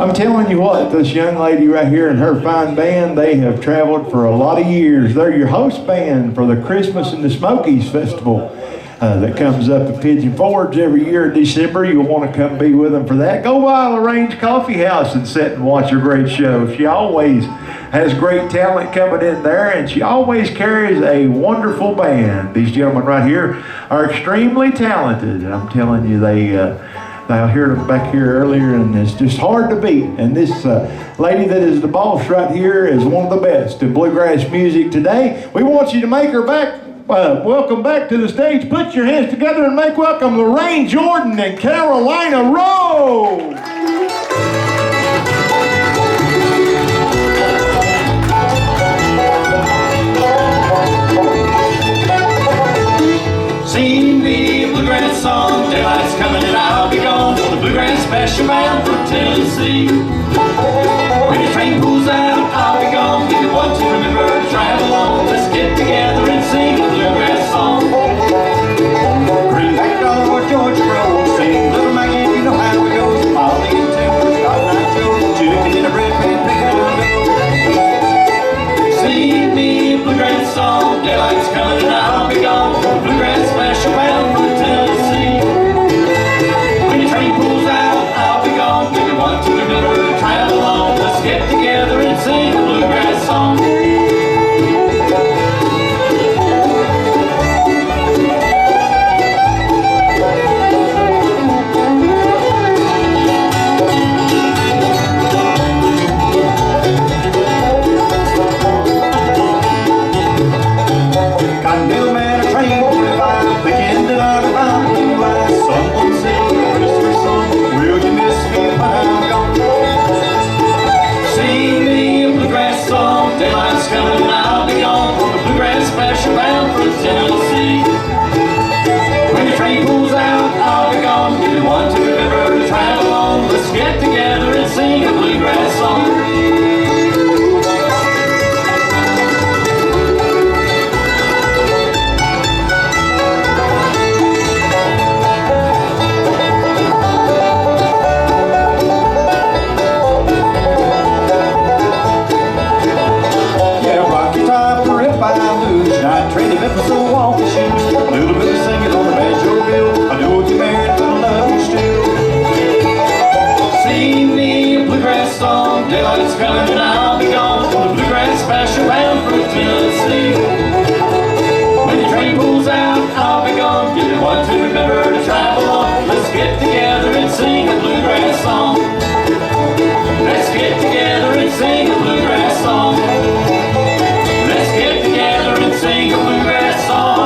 I'm telling you what, this young lady right here and her fine band, they have traveled for a lot of years. They're your host band for the Christmas in the Smokies Festival that comes up at Pigeon Forge every year in December. You'll want to come be with them for that. Go by Lorraine's Coffee House and sit and watch a great show. She always has great talent coming in there, and she always carries a wonderful band. These gentlemen right here are extremely talented. I'm telling you, I heard them back here earlier, and it's just hard to beat. And this lady that is the boss right here is one of the best in bluegrass music today. We want you to make her welcome back to the stage. Put your hands together and make welcome Lorraine Jordan and Carolina Rowe. Sing me a bluegrass song, daylight's coming and I'll be gone for the bluegrass special bound for Tennessee. When your train pulls out, I'll be gone. Give you one to remember to travel on. Let's get together and sing a bluegrass song. Bring back our Georgia road, sing Little Maggie, you know how it goes. Molly and Timber, Cotton Eye Joe, chicken in a bread pan, pick it up. Sing me a bluegrass song, daylight's coming and I'll be gone for the bluegrass special bound for Tennessee. When your train pulls out, I'll be gone. Give you one to remember to travel on. Let's get together and sing a bluegrass song. Cottontail man, a train 45, picking it out of my blue eyes. Someone sing a Christmas song. Will you miss me when I'm gone? Sing me a bluegrass song. Daylight's coming and I'll be gone for the bluegrass special bound for Tennessee. When your train pulls out, I'll be gone. Give me one to remember to travel on. Let's get together and sing a bluegrass song. Train of Memphis, so walk your shoes. A little bit of singing on the banjo bill. I know you're married, but I love you still. Sing me a bluegrass song. Daylight's coming and I'll be gone for the bluegrass special bound for Tennessee. When your train pulls out, I'll be gone. Give me one to remember to travel on. Let's get together and sing a bluegrass song. Let's get together and sing a bluegrass song. Let's get together and sing a bluegrass song.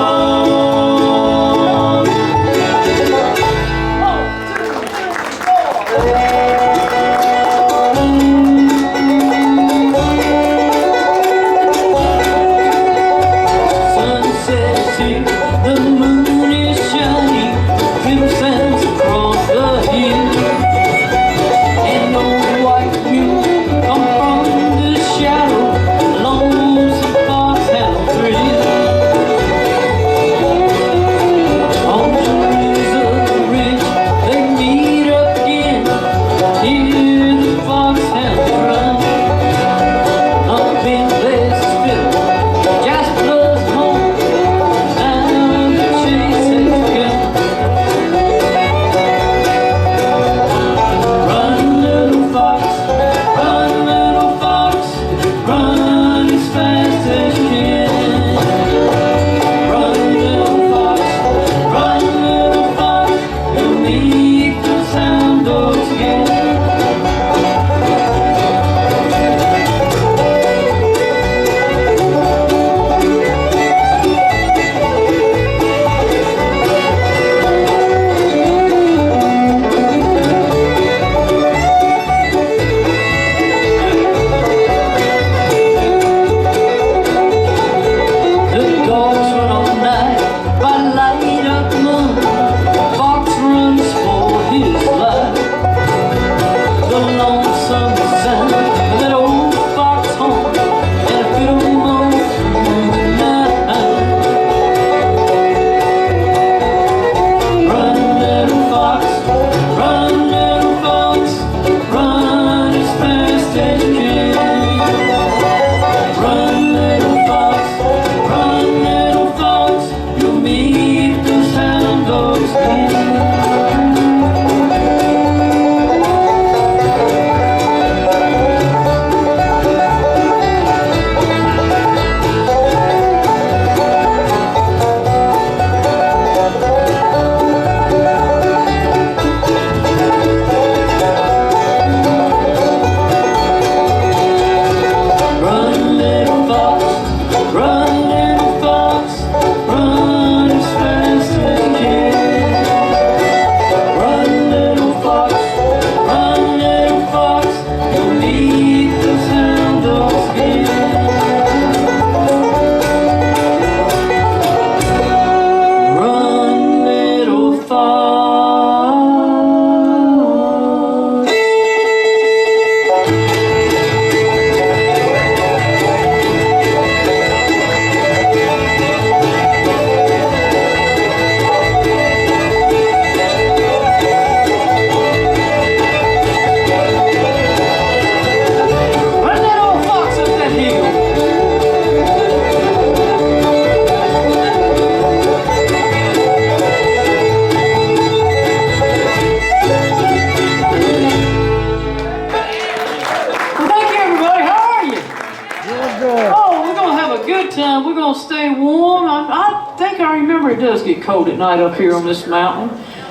I remember it does get cold at night up here on this mountain.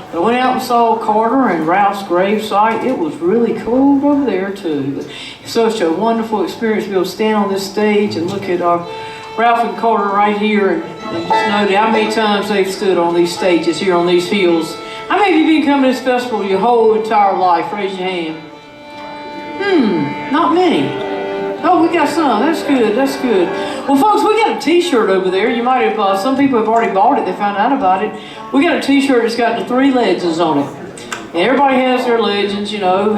But I went out and saw Carter and Ralph's gravesite. It was really cold over there too. But such a wonderful experience to be able to stand on this stage and look at Ralph and Carter right here and just know how many times they've stood on these stages here on these hills. How many of you been coming to this festival your whole entire life? Raise your hand. Not many. Oh, we got some. That's good. That's good. Well, folks, we got a T-shirt over there. You might have, some people have already bought it. They found out about it. We got a T-shirt that's got the 3 legends on it. And everybody has their legends, you know.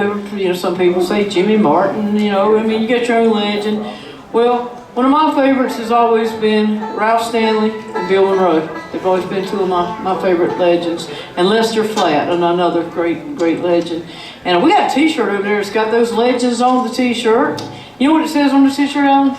Some people say Jimmy Martin, you know. I mean, you got your own legend. Well, one of my favorites has always been Ralph Stanley and Bill Monroe. They've always been 2 of my favorite legends. And Lester Flatt, another great legend. And we got a T-shirt over there. It's got those legends on the T-shirt. You know what it says on the T-shirt, Alan?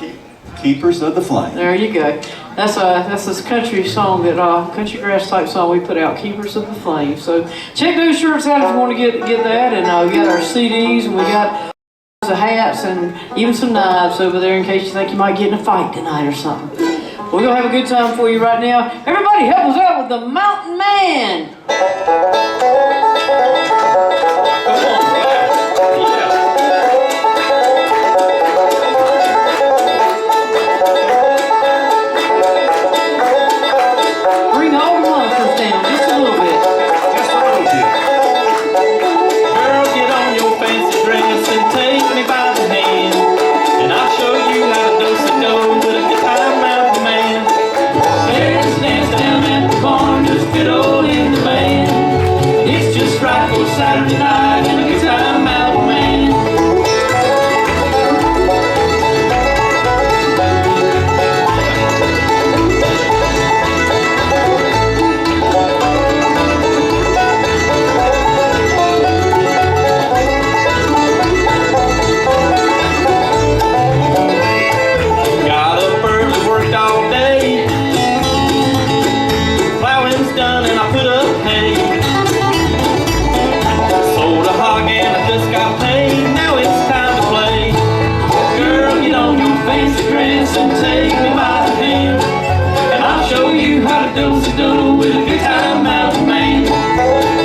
Keepers of the Flame. There you go. That's this country song that country grass type song we put out, Keepers of the Flame. So check those shirts out if you want to get that. And we got our CDs and we got the hats and even some knives over there in case you think you might get in a fight tonight or something. We're gonna have a good time for you right now. Everybody help us out with the Mountain Man. Saturday night and a good time, Mountain Man. Got up early, worked all day. Plowing's done and I put up hay. Sold a hog and I just got paid. Now it's time to play. Girl, get on your fancy dress and take me by the hand, and I'll show you how to do-si-do with a good time, Mountain Man.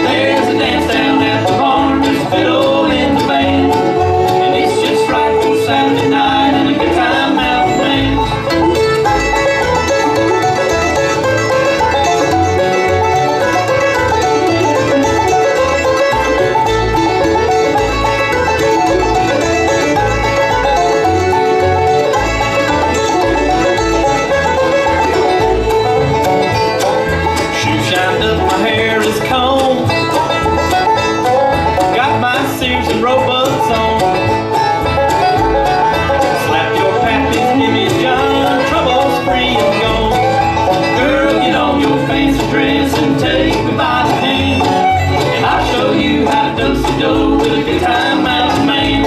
There's a dance down at the barn, there's a fiddle in the band, and it's just right for Saturday night and a good time, Mountain Man. And roebucks on. Slap your pappies, give me a John, trouble's free and gone. Girl, get on your fancy dress and take me by the hand, and I'll show you how to do-si-do with a good time, Mountain Man.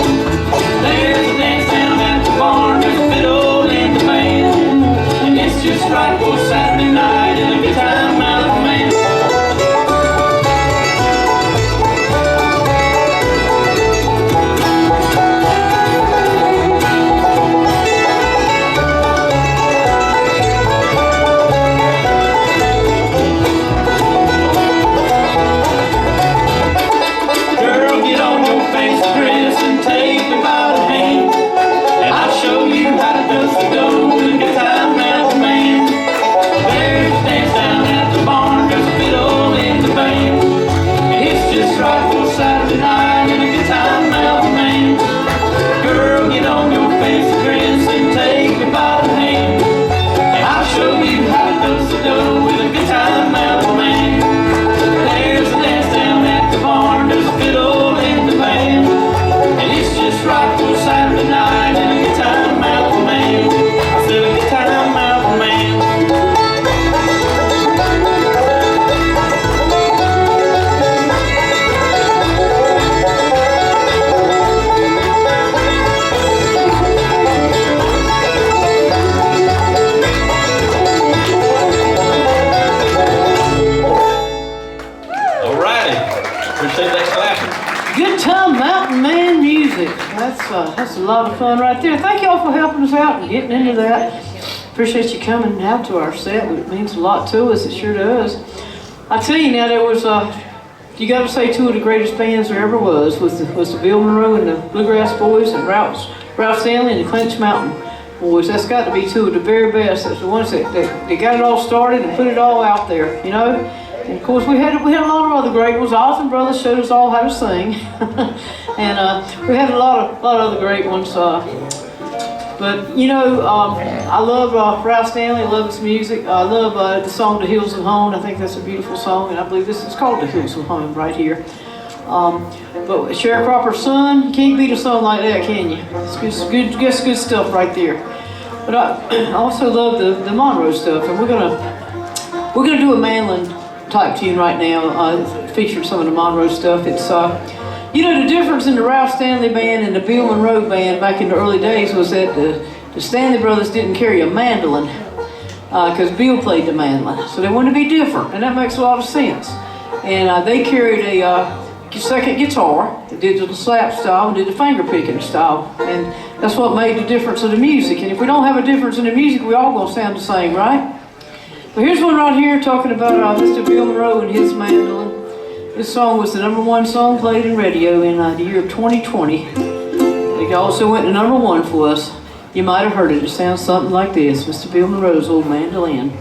There's a dance down at the barn, there's a fiddle in the band, and it's just right for Saturday night and a good time, Mountain Man. Saturday night and a good time, Mountain Man. Girl, get on your fancy dress and take me by the hand, and I'll show you how to do-si-do with a good time, Mountain Man. There's a dance down at the barn, there's a fiddle in the band, and it's just right for Saturday night and a good time, Mountain Man. I said a good time, Mountain Man. Good time Mountain Man music. That's a lot of fun right there. Thank y'all for helping us out and getting into that. appreciate you coming out to our set. It means a lot to us. It sure does. I tell you now, there was you got to say two of the greatest bands there ever was the Bill Monroe and the Bluegrass Boys and Ralph Stanley and the Clinch Mountain Boys. That's got to be two of the very best. That's the ones that got it all started and put it all out there, you know. And of course we had a lot of other great ones. Osmond Brothers showed us all how to sing, and we had a lot of other great ones. But you know, I love Ralph Stanley. I love his music. I love the song "The Hills of Home." I think that's a beautiful song, and I believe this is called "The Hills of Home" right here. But Sharecropper's Son, you can't beat a song like that, can you? It's good stuff right there. But I also love the Monroe stuff, and we're gonna do a mandolin type tune right now, featuring some of the Monroe stuff. It's you know, the difference in the Ralph Stanley band and the Bill Monroe band back in the early days was that the Stanley brothers didn't carry a mandolin because Bill played the mandolin, so they wanted to be different, and that makes a lot of sense. And they carried a second guitar, the digital slap style, and did the finger picking style, and that's what made the difference of the music. And if we don't have a difference in the music, we all gonna sound the same, right? But here's one right here talking about Mr. Bill Monroe and his mandolin. This song was the #1 song played in radio in the year of 2020. It also went to #1 for us. You might have heard it. It sounds something like this. Mr. Bill Monroe's Old Mandolin.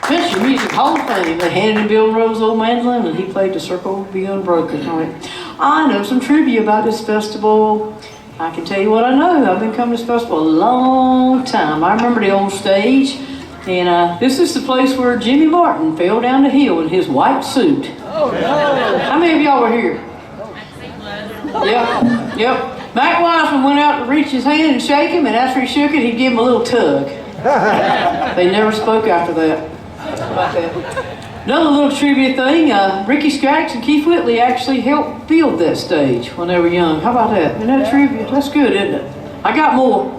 Country Music Hall of Fame. They handed him Bill Monroe's Old Mandolin, and he played "The Circle Will Be Unbroken" on it. I know some trivia about this festival. I can tell you what I know. I've been coming to this festival a long time. I remember the old stage. And this is the place where Jimmy Martin fell down the hill in his white suit. Oh, no. How many of y'all were here? Yep, yep. Mac Wiseman went out to reach his hand and shake him, and after he shook it, he'd give him a little tug. They never spoke after that. How about that? Another little trivia thing, Ricky Skaggs and Keith Whitley actually helped build that stage when they were young. How about that? Isn't that trivia? That's good, isn't it? I got more.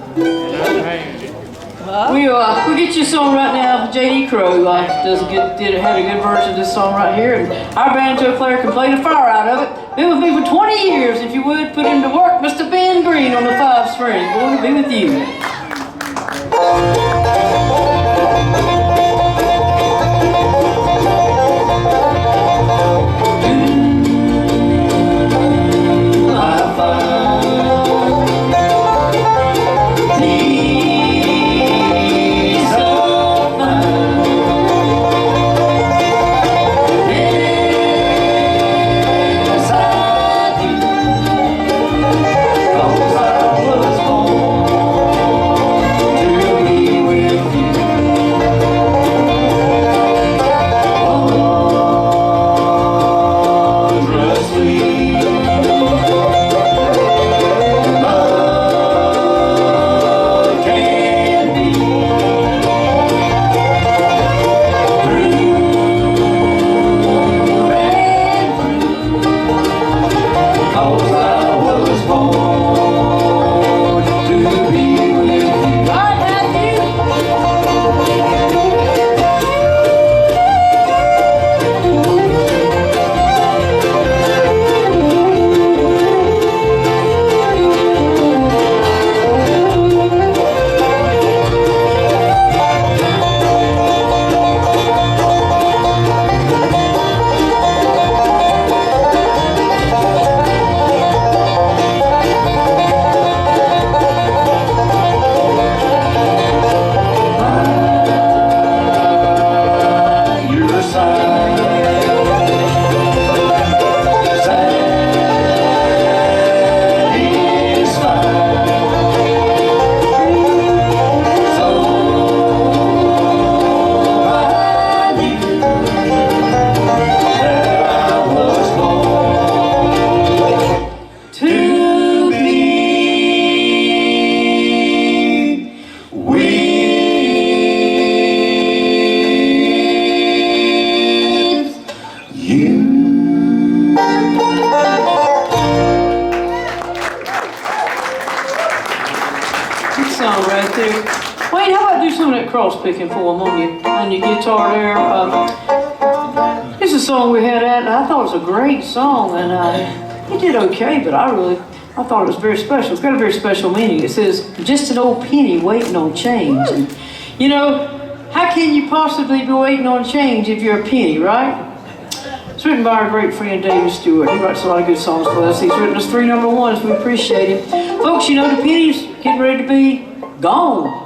We'll get you a song right now. J.D. Crowe had a good version of this song right here, and our banjo player can play the fire out of it. Been with me for 20 years, if you would, put him to work, Mr. Ben Green on the 5-string. Going to be with you. Cross-picking for them on your guitar there. It's a song we had at, and I thought it was a great song, and it did okay, but I thought it was very special. It's got a very special meaning. It says, just an old penny waiting on change. And, you know, how can you possibly be waiting on change if you're a penny, right? It's written by our great friend David Stewart. He writes a lot of good songs for us. He's written us 3 number 1s. We appreciate him. Folks, you know, the penny's getting ready to be gone.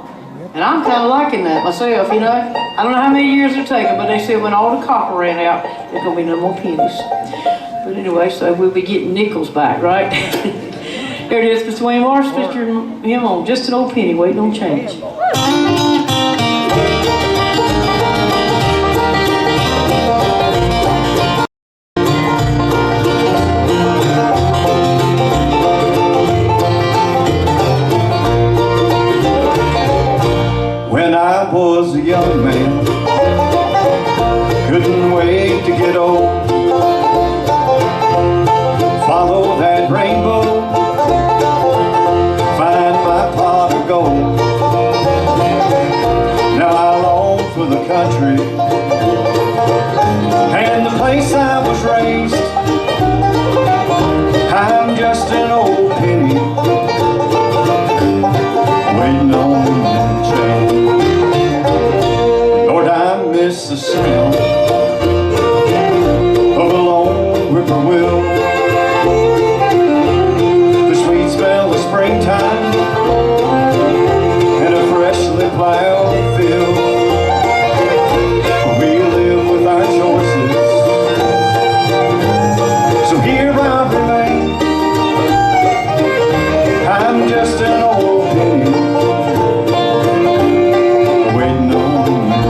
And I'm kind of liking that myself, you know. I don't know how many years it'll take them, but they said when all the copper ran out, there's going to be no more pennies. But anyway, so we'll be getting nickels back, right? Here it is, Mr. Wayne Morris, featuring him on Just an Old Penny Waiting on Change. When I was a young man, couldn't wait to get old. Follow that rainbow, find my pot of gold. Now I long for the country and the place I was raised. I'm just an old penny waiting on change. Lord, I miss the sound of a lone whippoorwill, the sweet smell of springtime and a freshly plowed field. We live with our choices, so here I remain. I'm just an old penny waiting on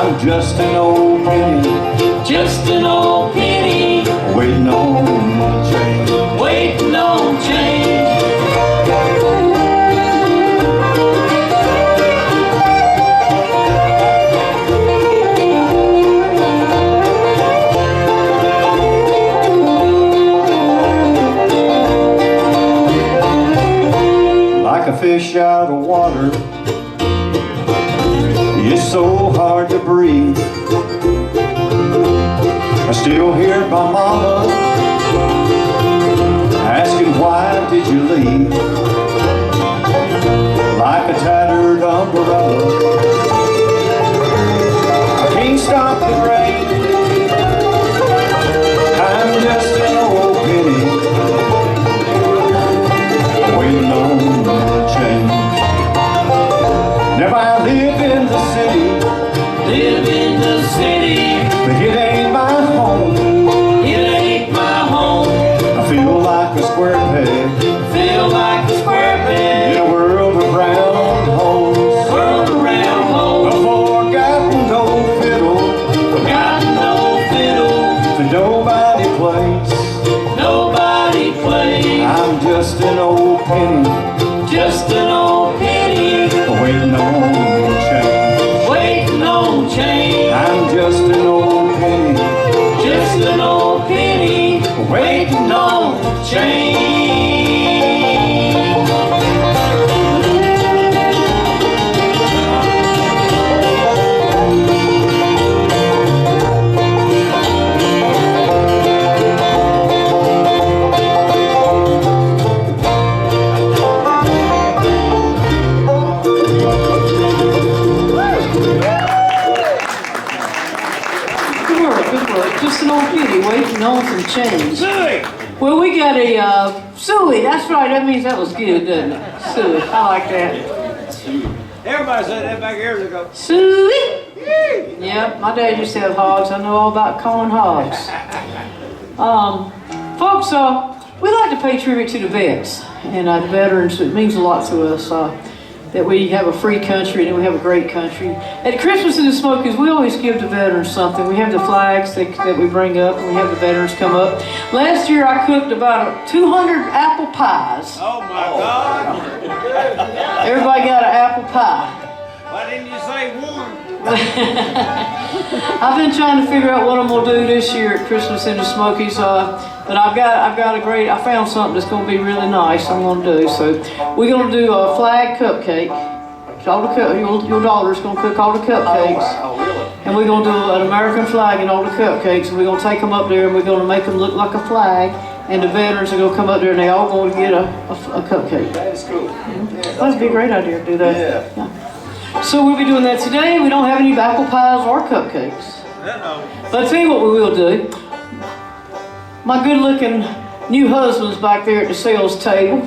I'm just an old penny, just an old penny, waiting on change. waiting on change. Like a fish out of water, it's so hard to breathe. I still hear my mama asking, why did you leave? Like a tattered umbrella, I can't stop the rain. I'm just an old penny, waiting on change. Now I live in the city, Live in the city, but it ain't my home. it ain't my home. I feel like a square peg Feel like a square in peg, a world of round holes. whirled around A home. forgotten old fiddle Got no fiddle, that nobody plays. nobody plays. I'm just an old penny, Just an old penny, waiting on change. waiting on change. I'm just an old penny, Just an old penny, waiting on change. Good work, good work. Just an old penny waiting on some change. Well, we got a suey. That's right. That means that was good, doesn't it? Suey. I like that. Everybody said that back years ago. Suey. Yep. My dad used to have hogs. I know all about calling hogs. Folks, we like to pay tribute to the vets and the veterans. It means a lot to us that we have a free country and that we have a great country. At Christmas in the Smokies, we always give the veterans something. We have the flags that we bring up, and we have the veterans come up. Last year, I cooked about 200 apple pies. Oh my God! Everybody got an apple pie. Why didn't you say one? I've been trying to figure out what I'm gonna do this year at Christmas in the Smokies, but I found something that's gonna be really nice. I'm gonna do so. We're gonna do a flag cupcake. All the your daughter's gonna cook all the cupcakes, and we're gonna do an American flag and all the cupcakes, and we're gonna take them up there and we're gonna make them look like a flag. And the veterans are gonna come up there and they all gonna get a cupcake. That's cool. That'd be a great idea to do that. Yeah. So we'll be doing that today. We don't have any apple pies or cupcakes. But I'll tell you what we will do. My good-looking new husband's back there at the sales table.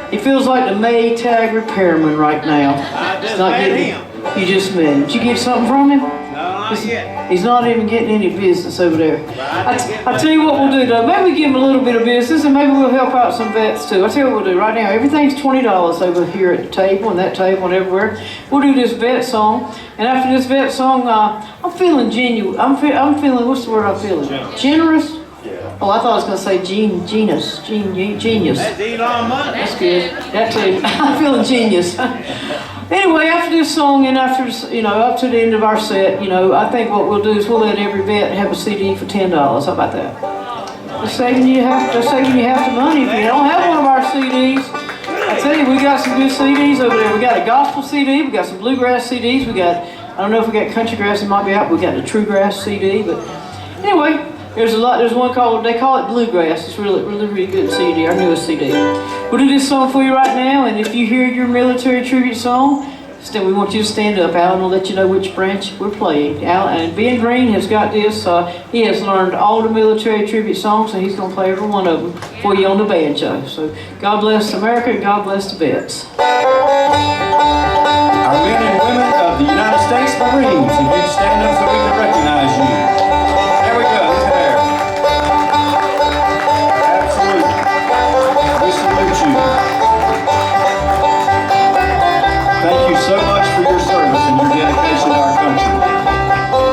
He feels like the Maytag repairman right now. I just He's not met getting- him. You just met him. Did you get something from him? No, not yet. He's not even getting any business over there. I tell you what we'll do though. Maybe we give him a little bit of business and maybe we'll help out some vets too. I tell you what we'll do right now. Everything's $20 over here at the table and that table and everywhere. We'll do this vet song. And after this vet song, I'm feeling genuine. I'm feeling, what's the word I'm feeling? Generous? Oh, I thought I was going to say genius. That's Elon Musk. That's good. That too. I'm feeling genius. Anyway, after this song and after, up to the end of our set, I think what we'll do is we'll let every vet have a CD for $10. How about that? Just saving you half the money if you don't have one of our CDs. I tell you, we got some good CDs over there. We got a gospel CD, we got some bluegrass CDs, we got, I don't know if we got country grass, it might be out, we got the true grass CD, but anyway, there's one called, they call it bluegrass. It's really good CD, our newest CD. We'll do this song for you right now, and if you hear your military tribute song, we want you to stand up. Alan will let you know which branch we're playing. And Ben Green has got this. He has learned all the military tribute songs, and he's going to play every one of them for you on the banjo. So God bless America, and God bless the vets. Our men and women of the United States Marines, if you'd stand up so we can recognize you. There we go, look there. Absolutely. We salute you. Thank you so much for your service and your dedication to our country.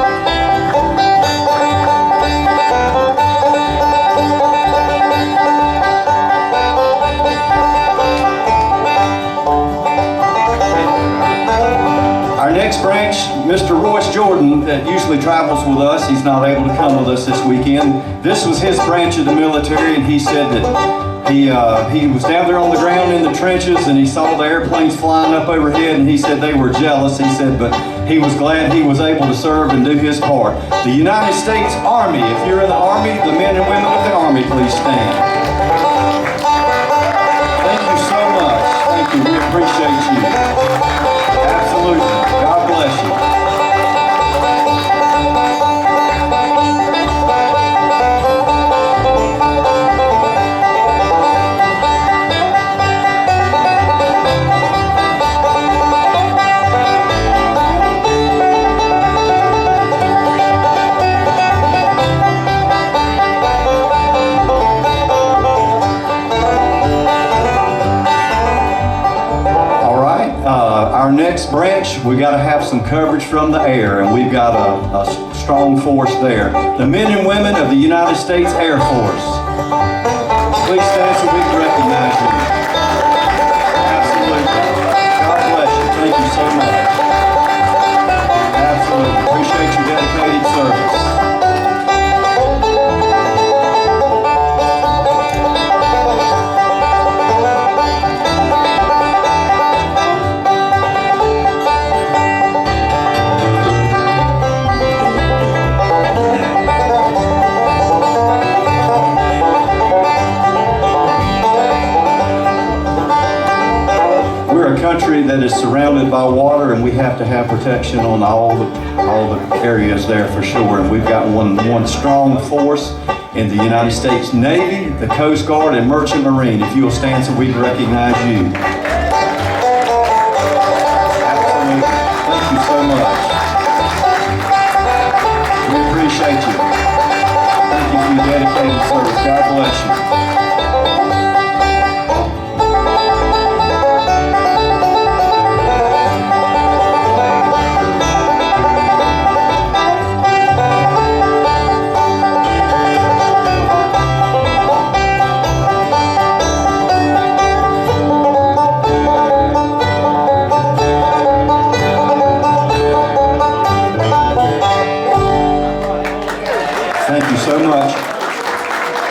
Mr. Royce Jordan, that usually travels with us, he's not able to come with us this weekend. This was his branch of the military, and he said that he was down there on the ground in the trenches, and he saw the airplanes flying up overhead, and he said they were jealous. He said, but he was glad he was able to serve and do his part. The United States Army, if you're in the Army, the men and women of the Army, please stand. Thank you so much. Thank you. We appreciate you. Absolutely. God bless you. Our next branch, we got to have some coverage from the air, and we've got a strong force there. The men and women of the United States Air Force. Please stand so we can recognize you. Absolutely. God bless you. Thank you so much. Absolutely. Appreciate your dedicated service. Country that is surrounded by water, and we have to have protection on all the areas there for sure. And we've got one strong force in the United States Navy, the Coast Guard, and Merchant Marine. If you'll stand so we can recognize you. Absolutely. Thank you so much. We appreciate you. Thank you for your dedicated service. God bless you.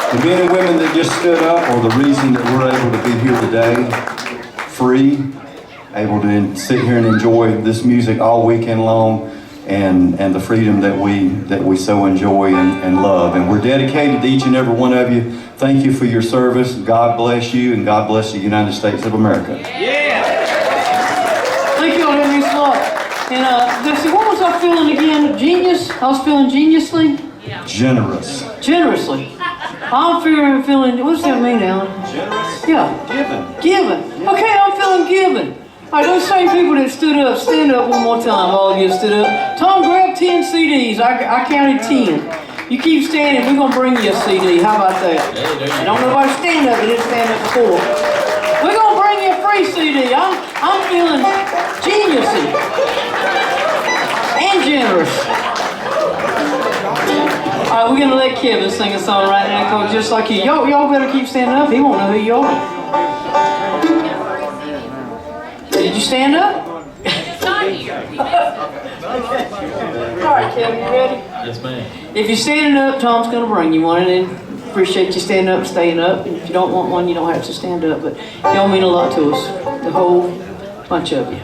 The men and women that just stood up are the reason that we're able to be here today, free, able to sit here and enjoy this music all weekend long, and the freedom that we so enjoy and love. And we're dedicated to each and every one of you. Thank you for your service. God bless you, and God bless the United States of America. Yeah. Thank you all very much. And let's see, what was I feeling again? Genius? I was feeling geniusly? Yeah. Generous. Generously. I'm feeling, what does that mean, Alan? Generous? Yeah. Given. Okay, I'm feeling given. All right, those same people that stood up, stand up one more time. All of you stood up. Tom, grab 10 CDs. I counted 10. You keep standing, we're going to bring you a CD. How about that? Don't nobody stand up, they didn't stand up before. We're going to bring you a free CD. I'm feeling geniusy. And generous. All right, we're going to let Kevin sing a song right now called Just Like You. Y'all better keep standing up. He won't know who you are. Did you stand up? It's not here. All right, Kevin, you ready? Yes, ma'am. If you're standing up, Tom's going to bring you one, and appreciate you standing up and staying up. And if you don't want one, you don't have to stand up. But y'all mean a lot to us, the whole bunch of you.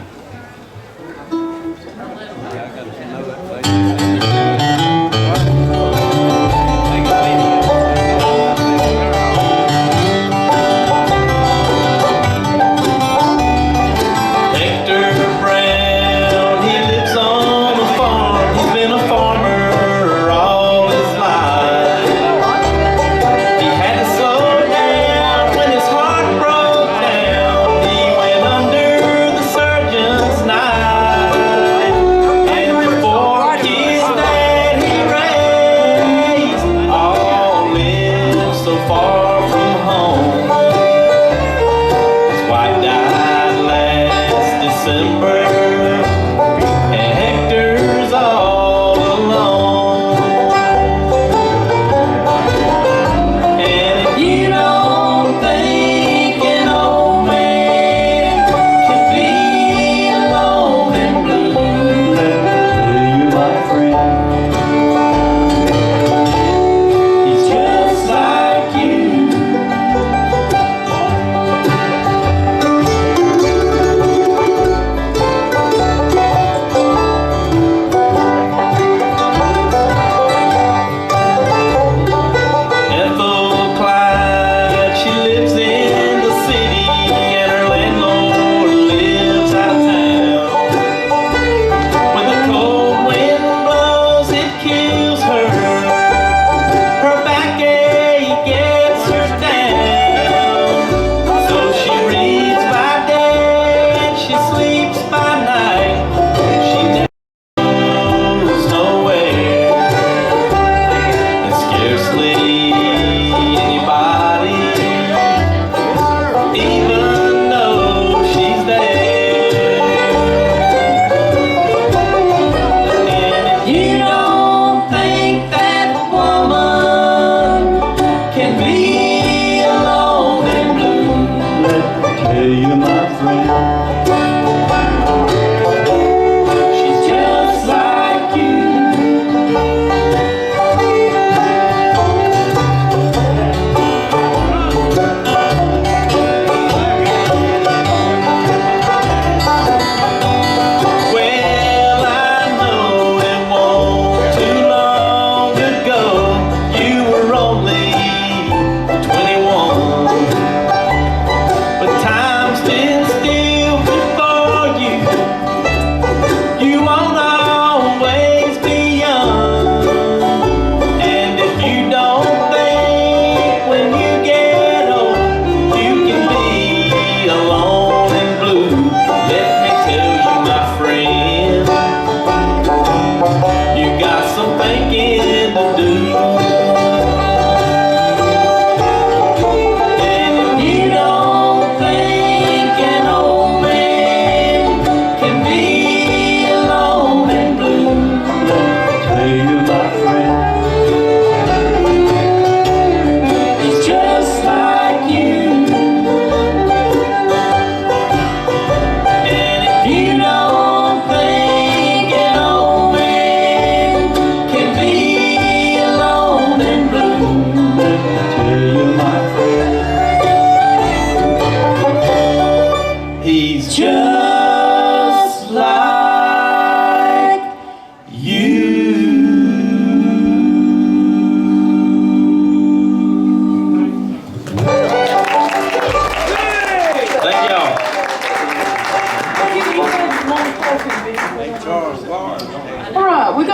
Surgeon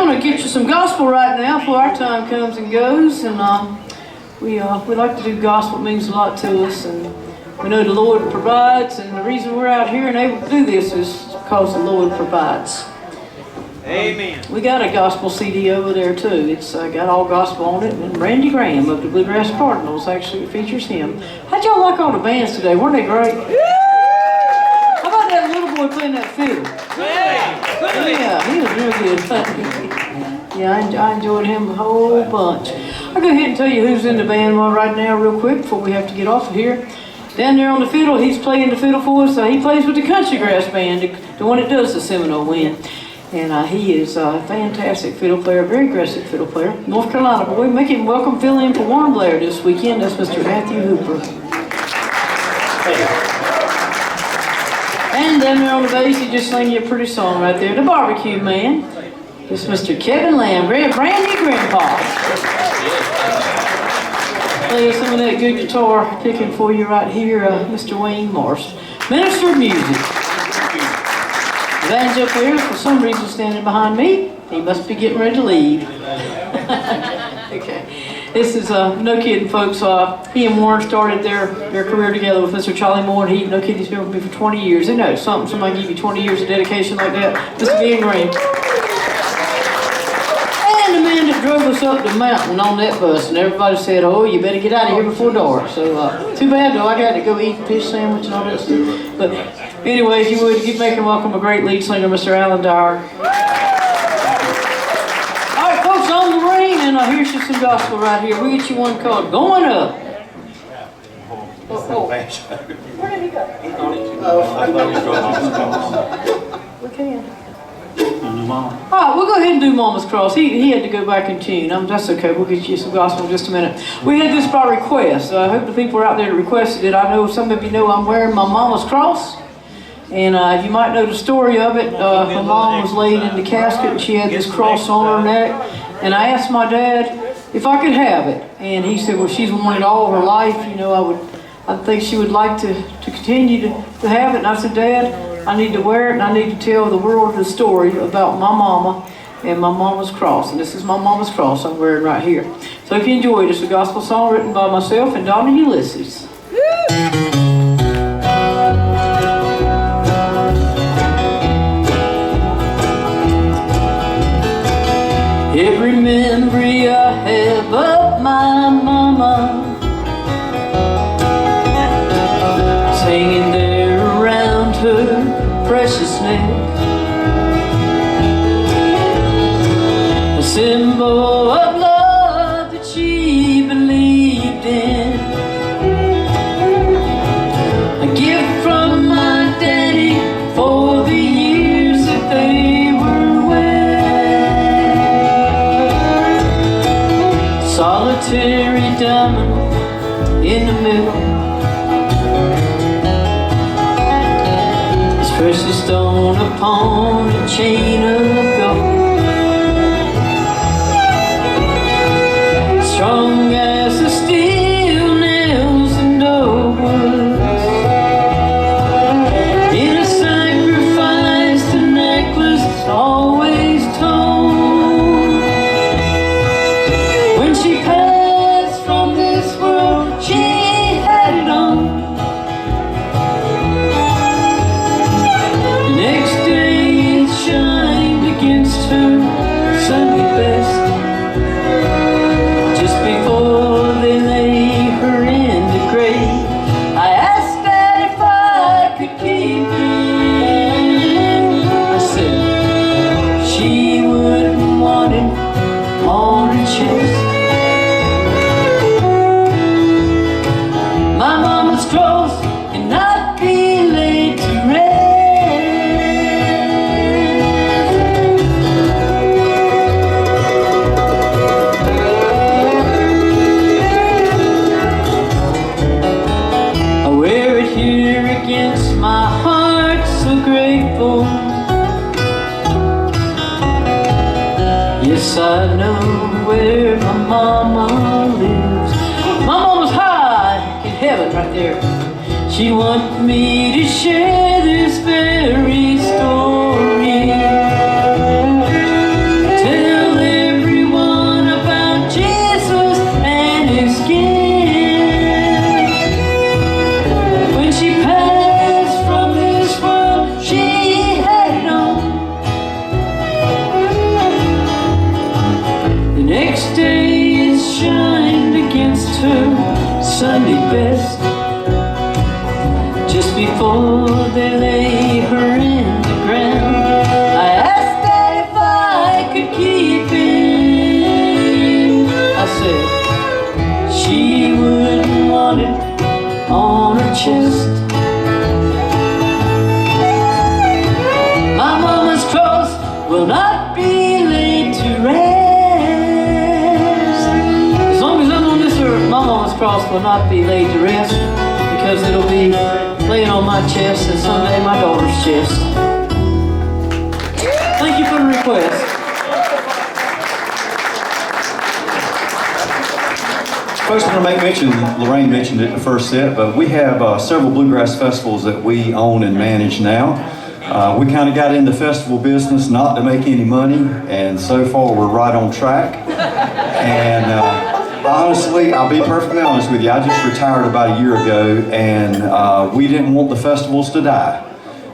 gonna get you some gospel right now before our time comes and goes, and we like to do gospel. It means a lot to us, and we know the Lord provides, and the reason we're out here and able to do this is because the Lord provides. Amen. We got a gospel CD over there too. It's got all gospel on it, and Randy Graham of the Bluegrass Cardinals actually features him. How'd y'all like all the bands today? Weren't they great? How about that little boy playing that fiddle? Yeah, he was real good. Yeah, I enjoyed him a whole bunch. I'll go ahead and tell you who's in the band right now real quick before we have to get off of here. Down there on the fiddle, he's playing the fiddle for us. He plays with the Country Grass Band, the one that does the Seminole Wind. And he is a fantastic fiddle player, very aggressive fiddle player. North Carolina boy. Make him welcome fill in for Warren Blair this weekend. That's Mr. Matthew Hooper. And down there on the bass, he just sang you a pretty song right there. The Barbecue Man. It's Mr. Kevin Lamb, brand new grandpa. Play some of that good guitar picking for you right here, Mr. Wayne Morse. Minister of Music. Van's up there, for some reason standing behind me. He must be getting ready to leave. Okay. This is, no kidding folks, he and Warren started their career together with Mr. Charlie Moore, and no kidding, he's been with me for 20 years. You know, somebody give you 20 years of dedication like that. Mr. Ben Green. And the man that drove us up the mountain on that bus, and everybody said, oh, you better get out of here before dark. So, too bad though, I got to go eat a fish sandwich and all that stuff. But anyway, if you would, make him welcome a great lead singer, Mr. Alan Dyer. All right, folks, I'm Lorraine, and here's just some gospel right here. We get you one called Going Up. Oh. Where did he go? We can. All right, we'll go ahead and do Mama's Cross. He had to go back and tune. That's okay. We'll get you some gospel in just a minute. We had this by request. I hope the people are out there that requested it. I know some of you know I'm wearing my Mama's Cross. And you might know the story of it. Her mom was laid in the casket and she had this cross on her neck. And I asked my dad if I could have it. And he said, well, she's wanted all her life. You know, I think she would like to continue to have it. And I said, Dad, I need to wear it and I need to tell the world the story about my mama and my Mama's Cross. And this is my Mama's Cross I'm wearing right here. So if you enjoy it, it's a gospel song written by myself and Donna Ulysses. Every memory I have of my mama is hanging there around her precious neck, a symbol of love that she believed in, a gift from my daddy for the years that they were wed. Solitary diamond in the middle, precious stone upon a chain of gold, strong as the steel nails and doors. In a sacrifice, the necklace always told. When she passed from this world, she had it on. Next day it shined against her Sunday best. Just before they lay her in the grave, I asked Dad if I could keep it. I said she wouldn't want it on her chest. My Mama's cross cannot be laid to rest. Against my heart so grateful. Yes, I know where my mama lives. My mama's high in heaven right there. She wants me to share this very story. Tell day it shined against her Sunday best. Just before they lay her in the ground, I asked Dad if I could keep him. I said she wouldn't want it on her chest. My mama's cross will not be laid to rest. As long as I'm on this earth, my mama's cross will not be laid to rest, because it'll be laying on my chest and someday my daughter's chest. Thank you for the request. First, I want to make mention, Lorraine mentioned it in the first set, but we have several bluegrass festivals that we own and manage now. We kind of got into festival business not to make any money, and so far we're right on track. And honestly, I'll be perfectly honest with you, I just retired about a year ago, and we didn't want the festivals to die.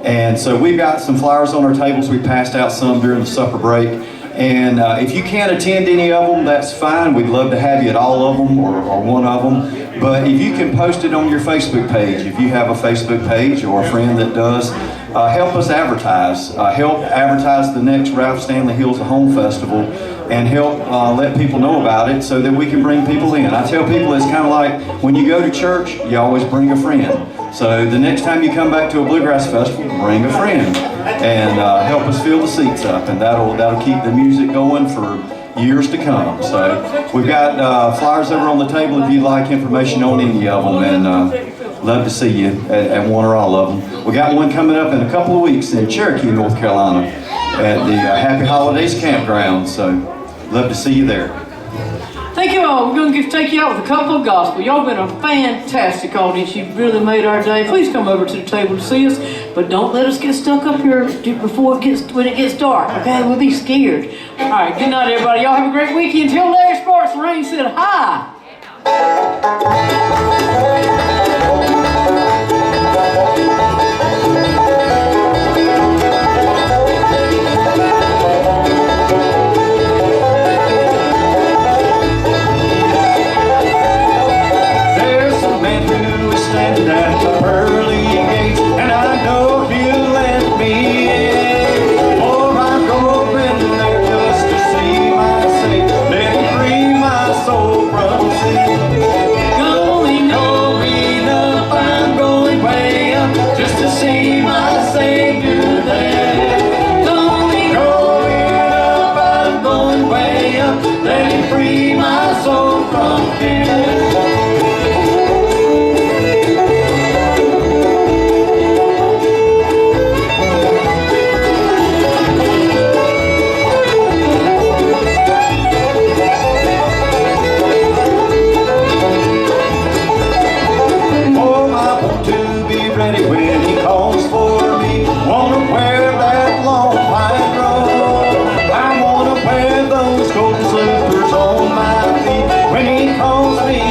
And so we've got some flyers on our tables. We passed out some during the supper break. And if you can't attend any of them, that's fine. We'd love to have you at all of them or one of them. But if you can post it on your Facebook page, if you have a Facebook page or a friend that does, help us advertise. Help advertise the next Ralph Stanley Hills of Home Festival, and help let people know about it so that we can bring people in. I tell people it's kind of like when you go to church, you always bring a friend. So the next time you come back to a bluegrass festival, bring a friend and help us fill the seats up, and that'll keep the music going for years to come. So we've got flyers over on the table if you'd like information on any of them, and love to see you at one or all of them. We got one coming up in a couple of weeks in Cherokee, North Carolina at the Happy Holidays Campground, so love to see you there. Thank you all. We're going to take you out with a couple of gospel. Y'all been a fantastic audience. You've really made our day. Please come over to the table to see us, but don't let us get stuck up here before when it gets dark. Okay, we'll be scared. All right, good night, everybody. Y'all have a great weekend. Until Larry Sparks, Lorraine said hi. Standing at the pearly gates, and I know he'll let me in. For I'm going there just to see my Savior, let him free my soul from sin. Going up, I'm going way up, just to see my Savior there. Going up, I'm going way up, let him free my soul from sin. When he calls me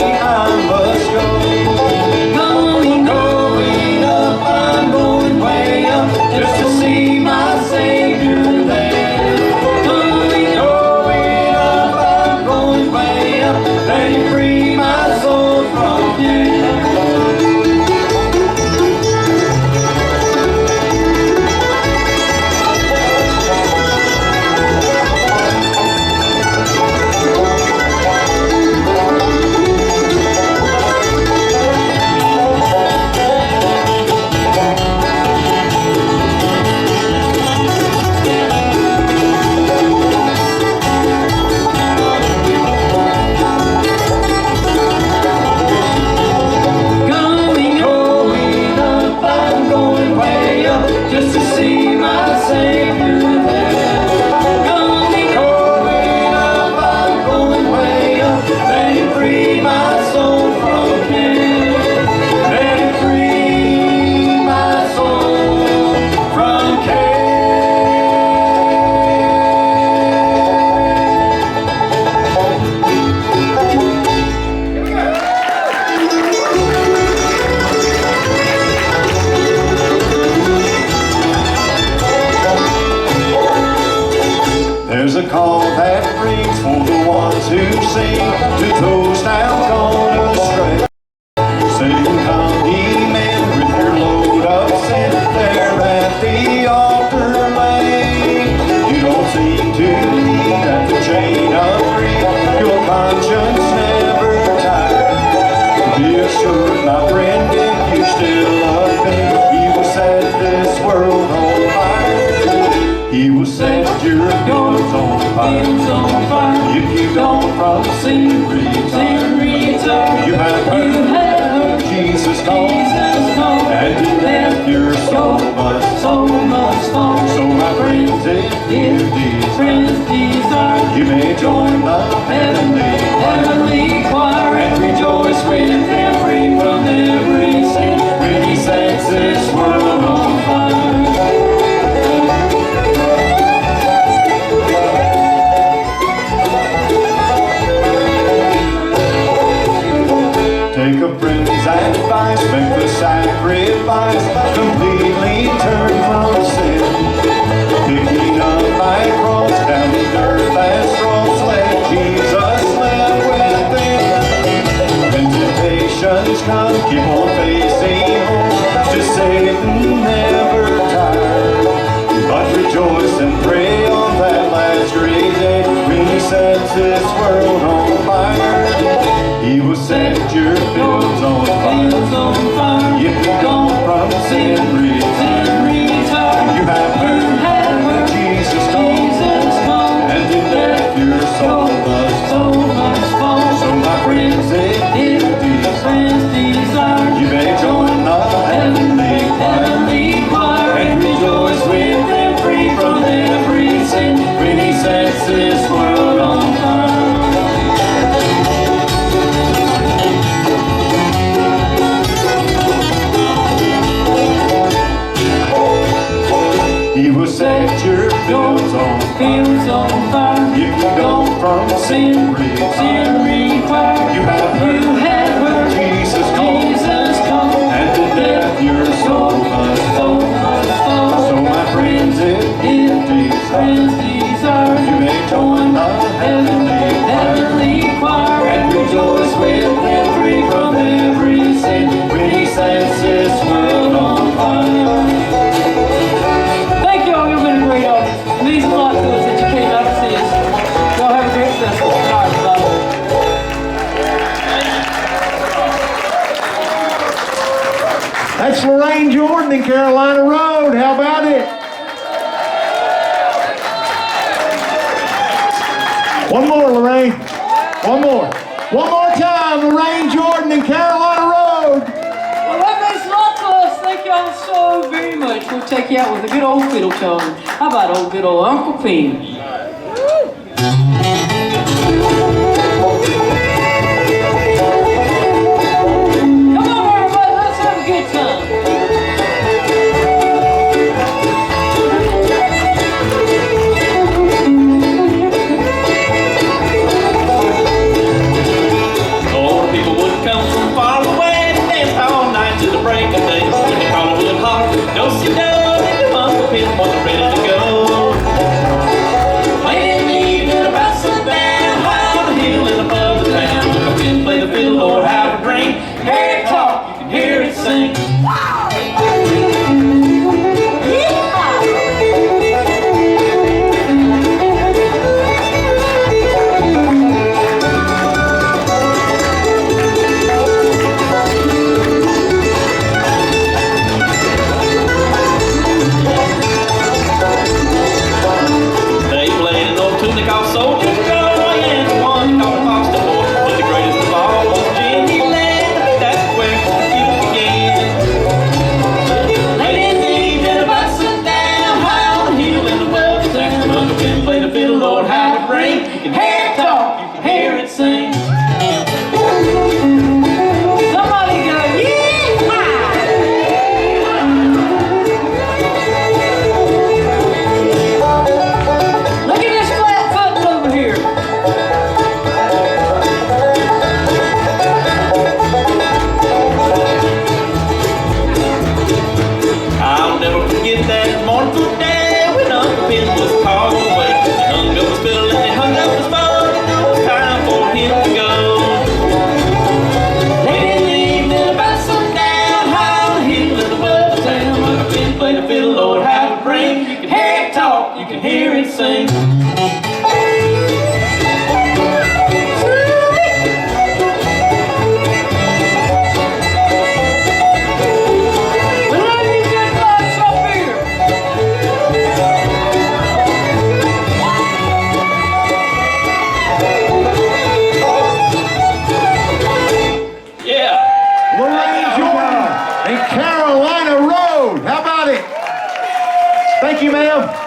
to sing, to toast out gone astray. Sing, come ye men, with your load of sin, there at the altar lay. You don't seem to need at the chain of grief, your conscience never tired. Be assured, my friend, if you still love me, he will set this world on fire. He will set your fields on fire. If you don't from sin return, you have heard Jesus call, and in death your soul must fall. So my friends, if you desire, you may join the heavenly choir and rejoice with them, free from every sin, when he sets this world on fire. Take a friend's advice, make the sacrifice, completely turn from sin. Picking up my cross down the earth as straws, let Jesus live within. When temptations come, keep on facing home, to Satan never tired. But rejoice and pray on that last great day, when he sets this world on fire. He will set your fields on fire. If you come from sin, return. You have heard Jesus call, and in death your soul must fall. So my friends, if you desire, you may join the heavenly choir and rejoice with them, free from every sin, when he sets this world on fire. He will set your fields on fire. If you go from sin required, you have heard Jesus call, and in death your soul must fall. So my friends, if you desire, you may join the heavenly choir and rejoice with them, free from every sin, when he sets this world on fire. Thank y'all, you've been a great audience. It means a lot to us that you came out to see us. Y'all have a great festival. All right, bye. That's Lorraine Jordan in Carolina Road. How about it? One more, Lorraine. One more. One more time, Lorraine Jordan in Carolina Road. Well, that makes a lot to us. Thank y'all so very much. We'll take you out with a good old fiddle tone. How about old good old Uncle Pete? Come on, everybody. Let's have a good time. Lord, people would come from far away and dance all night to the break of day. When they call it wood hard, no see no, and the Uncle Pete wasn't ready to go. Carolina Road. How about it? Thank you, ma'am.